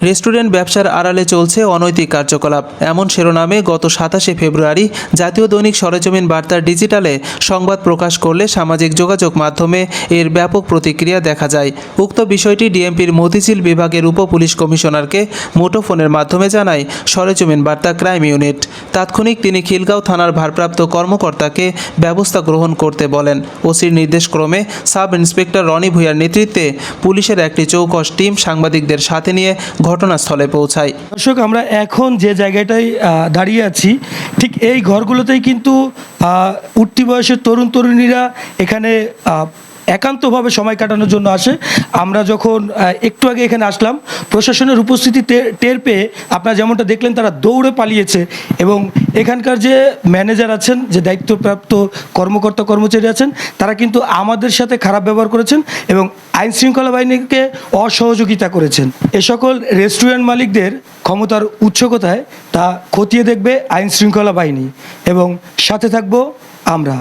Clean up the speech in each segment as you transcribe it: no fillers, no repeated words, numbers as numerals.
Restaurant ব্যবসার আড়ালে চলছে অনৈতিক কার্যকলাপ, এমন শিরোনামে গত 27শে ফেব্রুয়ারি জাতীয় দৈনিক সরেজমিন বার্তার ডিজিটালে সংবাদ প্রকাশ করলে সামাজিক যোগাযোগ মাধ্যমে এর ব্যাপক প্রতিক্রিয়া দেখা যায়। উক্ত বিষয়টি ডিএমপির মতিঝিল বিভাগের উপ পুলিশ কমিশনারকে মুঠোফোনের মাধ্যমে জানায় সরেজমিন বার্তা ক্রাইম ইউনিট। তাৎক্ষণিক তিনি খিলগাঁও থানার ভারপ্রাপ্ত কর্মকর্তাকে ব্যবস্থা গ্রহণ করতে বলেন। ওসির নির্দেশক্রমে সাব ইন্সপেক্টর রনি ভূঁইয়ার নেতৃত্বে পুলিশের একটি চৌকস টিম সাংবাদিকদের সাথে নিয়ে ঘটনাস্থলে পৌঁছায়। দর্শক, আমরা এখন যে জায়গাটায় দাঁড়িয়ে আছি ঠিক এই ঘরগুলোতেই কিন্তু উঠতি বয়সের তরুণ তরুণীরা এখানে একান্তভাবে সময় কাটানোর জন্য আসে। আমরা যখন একটু আগে এখানে আসলাম, প্রশাসনের উপস্থিতি টের পেয়ে আপনারা যেমনটা দেখলেন তারা দৌড়ে পালিয়েছে এবং এখানকার যে ম্যানেজার আছেন, যে দায়িত্বপ্রাপ্ত কর্মকর্তা কর্মচারী আছেন, তারা কিন্তু আমাদের সাথে খারাপ ব্যবহার করেছেন এবং আইনশৃঙ্খলা বাহিনীকে অসহযোগিতা করেছেন। এ সকল রেস্টুরেন্ট মালিকদের ক্ষমতার উৎস কোথায় তা খতিয়ে দেখবে আইনশৃঙ্খলা বাহিনী এবং সাথে থাকবো আমরা।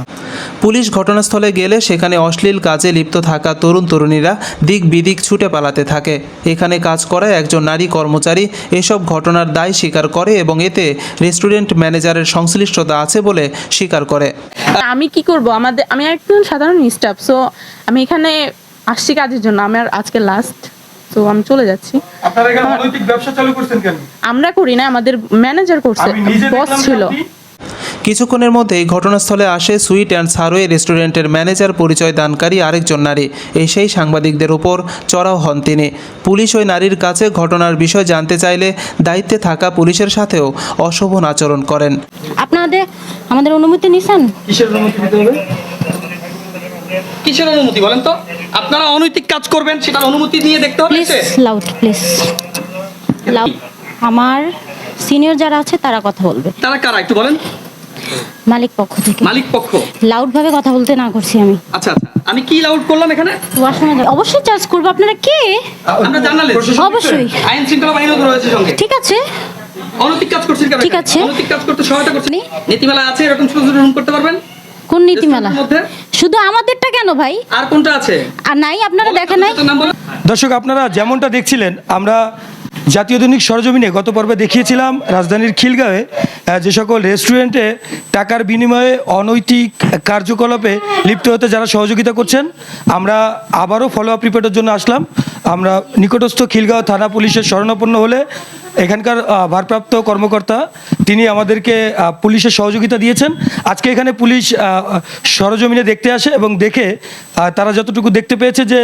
পুলিশ ঘটনাস্থলে গেলে সেখানে অশ্লীল কাজে লিপ্ত থাকা তরুণ তরুণীরা দিক বিদিক ছুটে পালাতে থাকে। এখানে কাজ করা একজন নারী কর্মচারী এসব ঘটনার দায় স্বীকার করে এবং এতে রেস্টুরেন্ট ম্যানেজারের সংশ্লিষ্টতা আছে বলে স্বীকার করে। আমি কি করব, আমি একজন সাধারণ স্টাফ, সো আমি এখানে আসছি কাজের জন্য। আমার আজকে লাস্ট, তো আমি চলে যাচ্ছি। আপনারা এখানে অনৈতিক ব্যবসা চালু করছেন কেন? আমরা করি না, আমাদের ম্যানেজার করছে, বস ছিল। কিছুক্ষণের মধ্যেই ঘটনাস্থলে আসে সুইট অ্যান্ড সারওয়ে রেস্টুরেন্টের ম্যানেজার পরিচয় দানকারী আরেকজন নারী। এসেই সাংবাদিকদের উপর চড়াও হন তিনি। পুলিশ ওই নারীর কাছে ঘটনার বিষয় জানতে চাইলে দায়িত্বে থাকা পুলিশের সাথেও অশোভন আচরণ করেন। আমাদের অনুমতি নিছেন? কিসের অনুমতি দিতে হবে? কিসের অনুমতি বলেন তো? আপনারা অনৈতিক কাজ করবেন সেটার অনুমতি নিয়ে দেখতে হবে। Please loud. আমার সিনিয়র যারা আছে তারা কথা বলবে। তারা কারা একটু বলেন? মালিক পক্ষ থেকে। মালিক পক্ষ লাউড ভাবে কথা বলতে না করছি আমি। আচ্ছা, আমি কি লাউড করলাম এখানে? অবশ্যই চার্জ করব। আপনারা কে? আমরা জার্নালিস্ট। অবশ্যই আইন শৃঙ্খলা বাহিনী রয়েছে সঙ্গে। ঠিক আছে। অনৈতিক কাজ করছেন কেন? ঠিক আছে। অনৈতিক কাজ করতে সহায়তা করছেন। নীতিমালা আছে এরকম ছোট ছোট রুম করতে পারবেন? কোন নীতিমালা? শুধু আমাদেরটা কেন ভাই? আর কোনটা আছে? আর নাই, আপনারা দেখেন নাই? দর্শক, আপনারা যেমনটা দেখছিলেন, আমরা জাতীয় দৈনিক সরজমিনে গত পর্বে দেখিয়েছিলাম রাজধানীর খিলগাঁওয়ে যে সকল রেস্টুরেন্টে টাকার বিনিময়ে অনৈতিক কার্যকলাপে লিপ্ত হতে যারা সহযোগিতা করছেন। আমরা আবারও ফলো আপ রিপোর্টের জন্য আসলাম। আমরা নিকটস্থ খিলগাঁও থানা পুলিশের শরণাপন্ন হলে এখানকার ভারপ্রাপ্ত কর্মকর্তা তিনি আমাদেরকে পুলিশের সহযোগিতা দিয়েছেন। আজকে এখানে পুলিশ সরজমিনে দেখতে আসে এবং দেখে তারা যতটুকু দেখতে পেয়েছে যে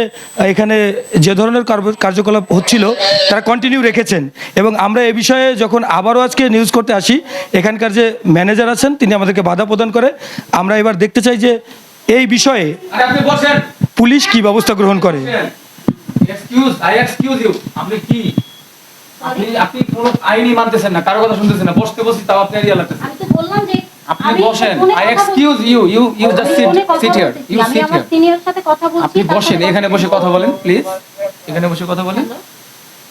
এখানে যে ধরনের কার্যকলাপ হচ্ছিল তারা কন্টিনিউ রেখেছেন এবং আমরা এ বিষয়ে যখন আবারও আজকে নিউজ করতে আসি, এখানকার যে ম্যানেজার আছেন তিনি আমাদেরকে বাধা প্রদান করে। আমরা এবার দেখতে চাই যে এই বিষয়ে পুলিশ কি ব্যবস্থা গ্রহণ করে। আপনি কোন আইনই মানতেছেন না, কারো কথা শুনতেছেন না, বসতে তাও আপনি এরিয়া লাগতেছেন। আমি তো বললাম যে আপনি বসেন। I excuse you just sit here. আমি আমার সিনিয়র সাথে কথা বলছি। আপনি বসেন, এখানে বসে কথা বলেন প্লিজ। এখানে বসে কথা বলেন।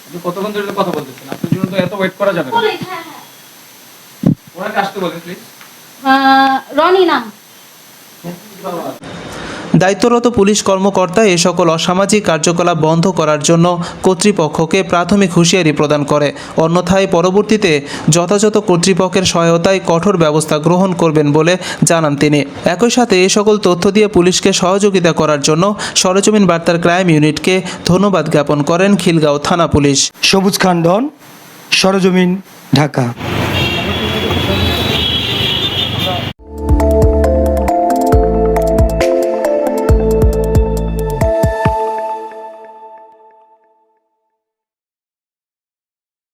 আপনি কতক্ষণ ধরে কথা বলতেছেন? আপনার জন্য তো এত ওয়েট করা যাবে না। হ্যাঁ। ওনাকে আসতে বলেন প্লিজ। রনি নাম। দায়িত্বরত পুলিশ কর্মকর্তা এ সকল অসামাজিক কার্যকলাপ বন্ধ করার জন্য কর্তৃপক্ষকে প্রাথমিক হুঁশিয়ারি প্রদান করে। অন্যথায় পরবর্তীতে যথাযথ কর্তৃপক্ষের সহায়তায় কঠোর ব্যবস্থা গ্রহণ করবেন বলে জানান তিনি। একই সাথে এ সকল তথ্য দিয়ে পুলিশকে সহযোগিতা করার জন্য সরেজমিন বার্তার ক্রাইম ইউনিটকে ধন্যবাদ জ্ঞাপন করেন খিলগাঁও থানা পুলিশ। সবুজ খান ডন, সরেজমিন, ঢাকা।